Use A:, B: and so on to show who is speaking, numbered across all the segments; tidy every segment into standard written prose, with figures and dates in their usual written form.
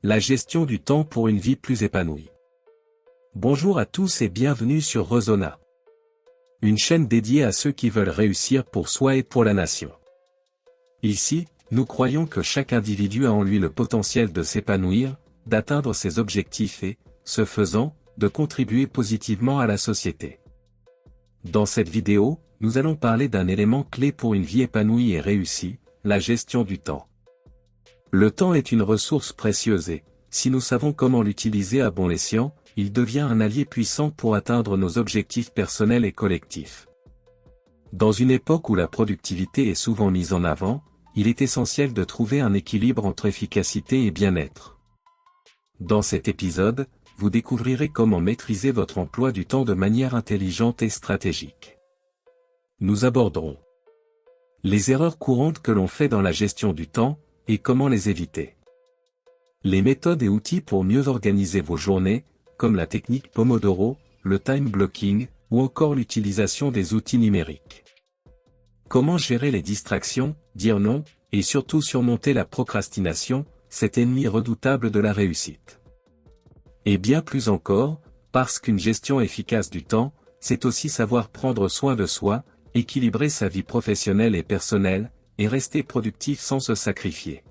A: La gestion du temps pour une vie plus épanouie. Bonjour à tous et bienvenue sur Resona. Une chaîne dédiée à ceux qui veulent réussir pour soi et pour la nation. Ici, nous croyons que chaque individu a en lui le potentiel de s'épanouir, d'atteindre ses objectifs et, ce faisant, de contribuer positivement à la société. Dans cette vidéo, nous allons parler d'un élément clé pour une vie épanouie et réussie, la gestion du temps. Le temps est une ressource précieuse et, si nous savons comment l'utiliser à bon escient, il devient un allié puissant pour atteindre nos objectifs personnels et collectifs. Dans une époque où la productivité est souvent mise en avant, il est essentiel de trouver un équilibre entre efficacité et bien-être. Dans cet épisode, vous découvrirez comment maîtriser votre emploi du temps de manière intelligente et stratégique. Nous aborderons les erreurs courantes que l'on fait dans la gestion du temps, et comment les éviter. Les méthodes et outils pour mieux organiser vos journées, comme la technique Pomodoro, le time blocking, ou encore l'utilisation des outils numériques. Comment gérer les distractions, dire non, et surtout surmonter la procrastination, cet ennemi redoutable de la réussite. Et bien plus encore, parce qu'une gestion efficace du temps, c'est aussi savoir prendre soin de soi, équilibrer sa vie professionnelle et personnelle, et rester productif sans se sacrifier.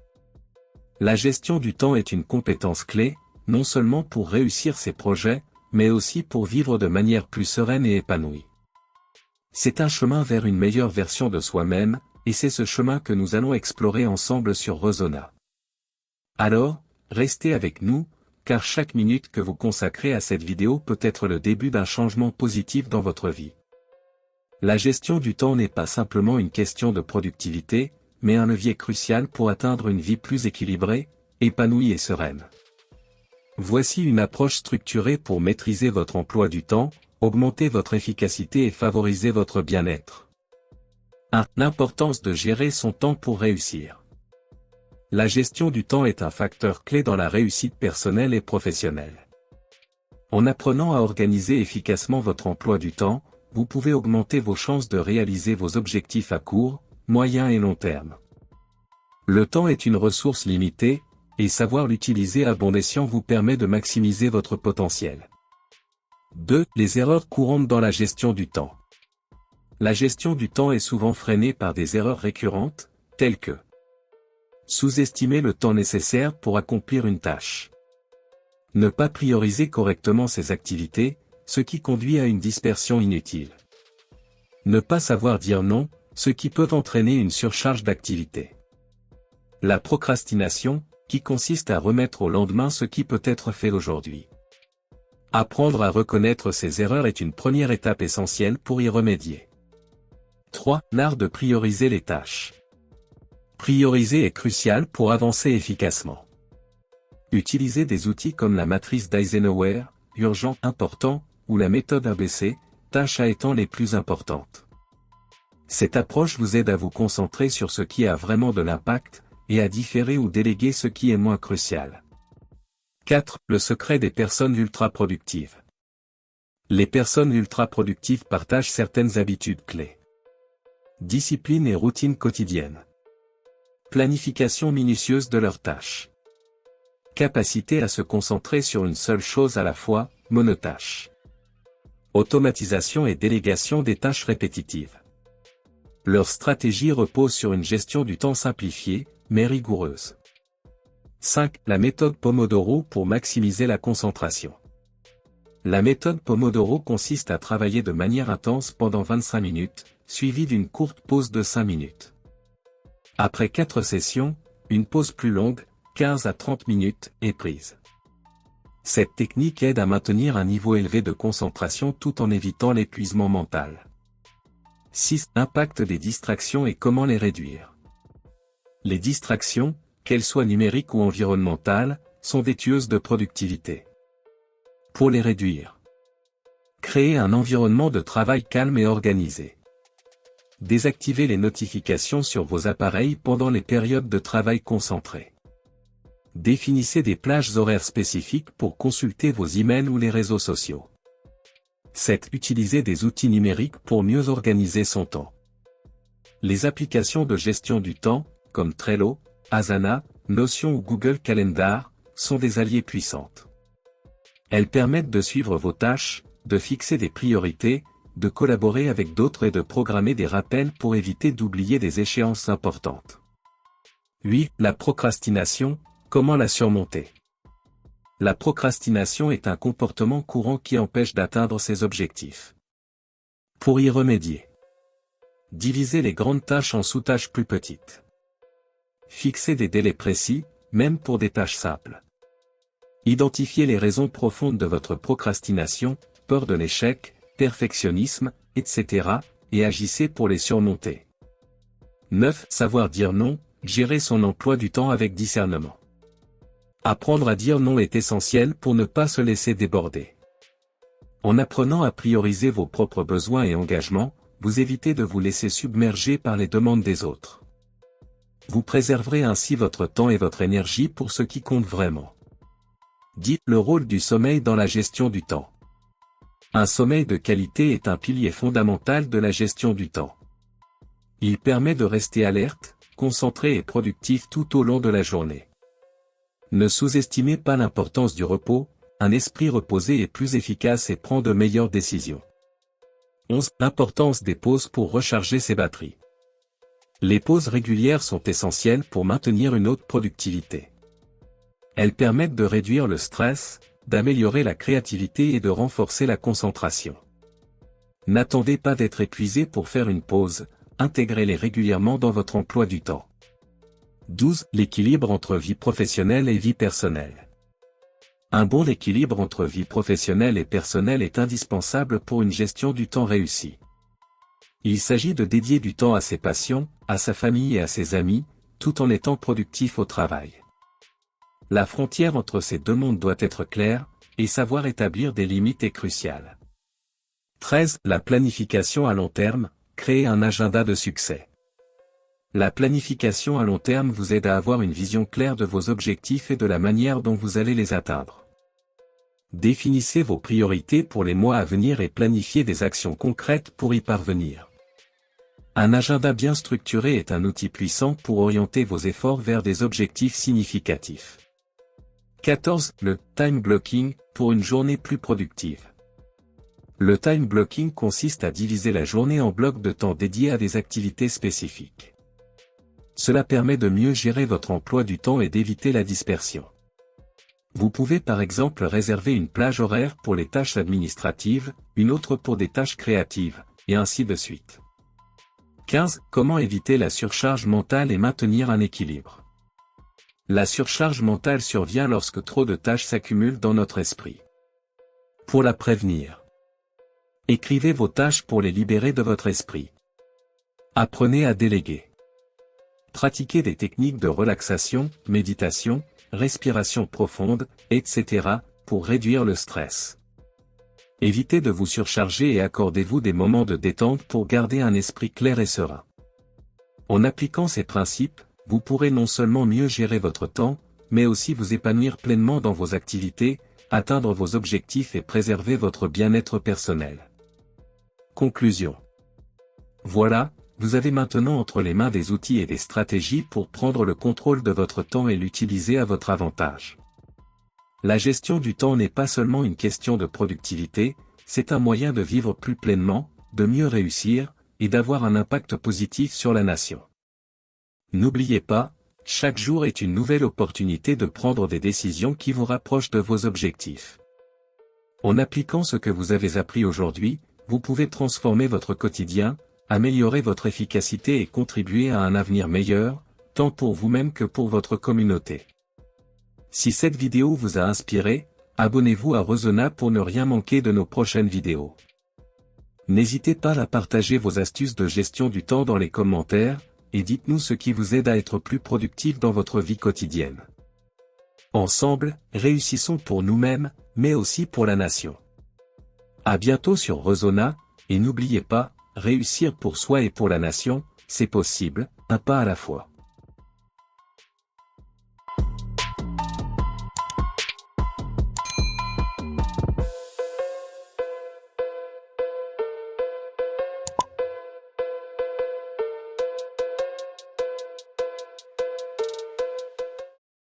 A: La gestion du temps est une compétence clé, non seulement pour réussir ses projets, mais aussi pour vivre de manière plus sereine et épanouie. C'est un chemin vers une meilleure version de soi-même, et c'est ce chemin que nous allons explorer ensemble sur Resona. Alors, restez avec nous, car chaque minute que vous consacrez à cette vidéo peut être le début d'un changement positif dans votre vie. La gestion du temps n'est pas simplement une question de productivité, mais un levier crucial pour atteindre une vie plus équilibrée, épanouie et sereine. Voici une approche structurée pour maîtriser votre emploi du temps, augmenter votre efficacité et favoriser votre bien-être. 1. L'importance de gérer son temps pour réussir. La gestion du temps est un facteur clé dans la réussite personnelle et professionnelle. En apprenant à organiser efficacement votre emploi du temps, vous pouvez augmenter vos chances de réaliser vos objectifs à court, moyen et long terme. Le temps est une ressource limitée, et savoir l'utiliser à bon escient vous permet de maximiser votre potentiel. 2. Les erreurs courantes dans la gestion du temps. La gestion du temps est souvent freinée par des erreurs récurrentes, telles que sous-estimer le temps nécessaire pour accomplir une tâche. Ne pas prioriser correctement ses activités, ce qui conduit à une dispersion inutile. Ne pas savoir dire non, ce qui peut entraîner une surcharge d'activités. La procrastination, qui consiste à remettre au lendemain ce qui peut être fait aujourd'hui. Apprendre à reconnaître ses erreurs est une première étape essentielle pour y remédier. 3. L'art de prioriser les tâches. Prioriser est crucial pour avancer efficacement. Utilisez des outils comme la matrice d'Eisenhower, urgent, important, ou la méthode ABC, tâches à étant les plus importantes. Cette approche vous aide à vous concentrer sur ce qui a vraiment de l'impact, et à différer ou déléguer ce qui est moins crucial. 4. Le secret des personnes ultra-productives. Les personnes ultra-productives partagent certaines habitudes clés. Discipline et routine quotidienne. Planification minutieuse de leurs tâches. Capacité à se concentrer sur une seule chose à la fois, monotâche. Automatisation et délégation des tâches répétitives. Leur stratégie repose sur une gestion du temps simplifiée, mais rigoureuse. 5. La méthode Pomodoro pour maximiser la concentration. La méthode Pomodoro consiste à travailler de manière intense pendant 25 minutes, suivie d'une courte pause de 5 minutes. Après 4 sessions, une pause plus longue, 15 à 30 minutes, est prise. Cette technique aide à maintenir un niveau élevé de concentration tout en évitant l'épuisement mental. 6. L'impact des distractions et comment les réduire. Les distractions, qu'elles soient numériques ou environnementales, sont des tueuses de productivité. Pour les réduire, créez un environnement de travail calme et organisé. Désactivez les notifications sur vos appareils pendant les périodes de travail concentré. Définissez des plages horaires spécifiques pour consulter vos emails ou les réseaux sociaux. 7. Utilisez des outils numériques pour mieux organiser son temps. Les applications de gestion du temps, comme Trello, Asana, Notion ou Google Calendar, sont des alliés puissantes. Elles permettent de suivre vos tâches, de fixer des priorités, de collaborer avec d'autres et de programmer des rappels pour éviter d'oublier des échéances importantes. 8. La procrastination, comment la surmonter? La procrastination est un comportement courant qui empêche d'atteindre ses objectifs. Pour y remédier, divisez les grandes tâches en sous-tâches plus petites. Fixez des délais précis, même pour des tâches simples. Identifiez les raisons profondes de votre procrastination, peur de l'échec, perfectionnisme, etc., et agissez pour les surmonter. 9. Savoir dire non, gérer son emploi du temps avec discernement. Apprendre à dire non est essentiel pour ne pas se laisser déborder. En apprenant à prioriser vos propres besoins et engagements, vous évitez de vous laisser submerger par les demandes des autres. Vous préserverez ainsi votre temps et votre énergie pour ce qui compte vraiment. 10. Le rôle du sommeil dans la gestion du temps. Un sommeil de qualité est un pilier fondamental de la gestion du temps. Il permet de rester alerte, concentré et productif tout au long de la journée. Ne sous-estimez pas l'importance du repos, un esprit reposé est plus efficace et prend de meilleures décisions. 11. L'importance des pauses pour recharger ses batteries. Les pauses régulières sont essentielles pour maintenir une haute productivité. Elles permettent de réduire le stress, d'améliorer la créativité et de renforcer la concentration. N'attendez pas d'être épuisé pour faire une pause, intégrez-les régulièrement dans votre emploi du temps. 12. L'équilibre entre vie professionnelle et vie personnelle. Un bon équilibre entre vie professionnelle et personnelle est indispensable pour une gestion du temps réussie. Il s'agit de dédier du temps à ses passions, à sa famille et à ses amis, tout en étant productif au travail. La frontière entre ces deux mondes doit être claire, et savoir établir des limites est crucial. 13. La planification à long terme, créer un agenda de succès. La planification à long terme vous aide à avoir une vision claire de vos objectifs et de la manière dont vous allez les atteindre. Définissez vos priorités pour les mois à venir et planifiez des actions concrètes pour y parvenir. Un agenda bien structuré est un outil puissant pour orienter vos efforts vers des objectifs significatifs. 14. Le time blocking, pour une journée plus productive. Le time blocking consiste à diviser la journée en blocs de temps dédiés à des activités spécifiques. Cela permet de mieux gérer votre emploi du temps et d'éviter la dispersion. Vous pouvez par exemple réserver une plage horaire pour les tâches administratives, une autre pour des tâches créatives, et ainsi de suite. 15. Comment éviter la surcharge mentale et maintenir un équilibre. La surcharge mentale survient lorsque trop de tâches s'accumulent dans notre esprit. Pour la prévenir, écrivez vos tâches pour les libérer de votre esprit. Apprenez à déléguer. Pratiquez des techniques de relaxation, méditation, respiration profonde, etc., pour réduire le stress. Évitez de vous surcharger et accordez-vous des moments de détente pour garder un esprit clair et serein. En appliquant ces principes, vous pourrez non seulement mieux gérer votre temps, mais aussi vous épanouir pleinement dans vos activités, atteindre vos objectifs et préserver votre bien-être personnel. Conclusion. Voilà, vous avez maintenant entre les mains des outils et des stratégies pour prendre le contrôle de votre temps et l'utiliser à votre avantage. La gestion du temps n'est pas seulement une question de productivité, c'est un moyen de vivre plus pleinement, de mieux réussir, et d'avoir un impact positif sur la nation. N'oubliez pas, chaque jour est une nouvelle opportunité de prendre des décisions qui vous rapprochent de vos objectifs. En appliquant ce que vous avez appris aujourd'hui, vous pouvez transformer votre quotidien, améliorer votre efficacité et contribuer à un avenir meilleur, tant pour vous-même que pour votre communauté. Si cette vidéo vous a inspiré, abonnez-vous à Rezona pour ne rien manquer de nos prochaines vidéos. N'hésitez pas à partager vos astuces de gestion du temps dans les commentaires, et dites-nous ce qui vous aide à être plus productif dans votre vie quotidienne. Ensemble, réussissons pour nous-mêmes, mais aussi pour la nation. À bientôt sur Rezona, et n'oubliez pas, réussir pour soi et pour la nation, c'est possible, un pas à la fois.